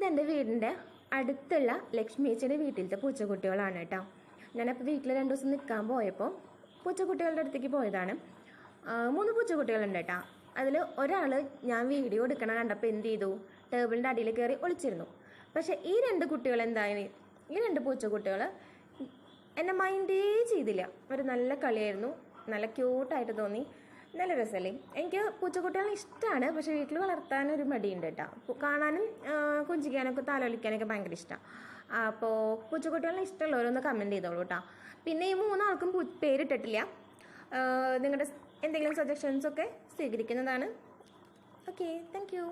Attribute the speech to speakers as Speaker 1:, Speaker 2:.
Speaker 1: ഇതെൻ്റെ വീടിൻ്റെ അടുത്തുള്ള ലക്ഷ്മിയേച്ചിയുടെ വീട്ടിലത്തെ പൂച്ചക്കുട്ടികളാണ് കേട്ടോ. ഞാനപ്പോൾ വീട്ടിൽ 2 ദിവസം നിൽക്കാൻ പോയപ്പോൾ പൂച്ചക്കുട്ടികളുടെ അടുത്തേക്ക് പോയതാണ്. 3 പൂച്ചക്കുട്ടികളുണ്ട് കേട്ടോ. അതിൽ ഒരാൾ ഞാൻ വീഡിയോ എടുക്കണ കണ്ടപ്പോൾ എന്ത് ചെയ്തു, ടേബിളിൻ്റെ അടിയിൽ കയറി ഒളിച്ചിരുന്നു. പക്ഷേ ഈ 2 കുട്ടികൾ എന്തായാലും, ഈ 2 പൂച്ചക്കുട്ടികൾ എന്നെ മൈൻഡേ ചെയ്തില്ല. ഒരു നല്ല കളിയായിരുന്നു, നല്ല ക്യൂട്ടായിട്ട് തോന്നി, നല്ല രസമല്ലേ. എനിക്ക് പൂച്ചക്കുട്ടികളെ ഇഷ്ടമാണ്, പക്ഷേ വീട്ടിൽ വളർത്താനൊരു മടിയുണ്ട് കേട്ടോ. കാണാനും കുഞ്ചിക്കാനൊക്കെ താലോലിക്കാനൊക്കെ ഭയങ്കര ഇഷ്ടമാണ്. അപ്പോൾ പൂച്ചക്കുട്ടികളെ ഇഷ്ടമുള്ളവരൊന്ന് കമൻറ്റ് ചെയ്തോളൂ കേട്ടോ. പിന്നെ ഈ 3 ആൾക്കും പേരിട്ടിട്ടില്ല. നിങ്ങളുടെ എന്തെങ്കിലും സജഷൻസൊക്കെ സ്വീകരിക്കുന്നതാണ്. Okay, thank U.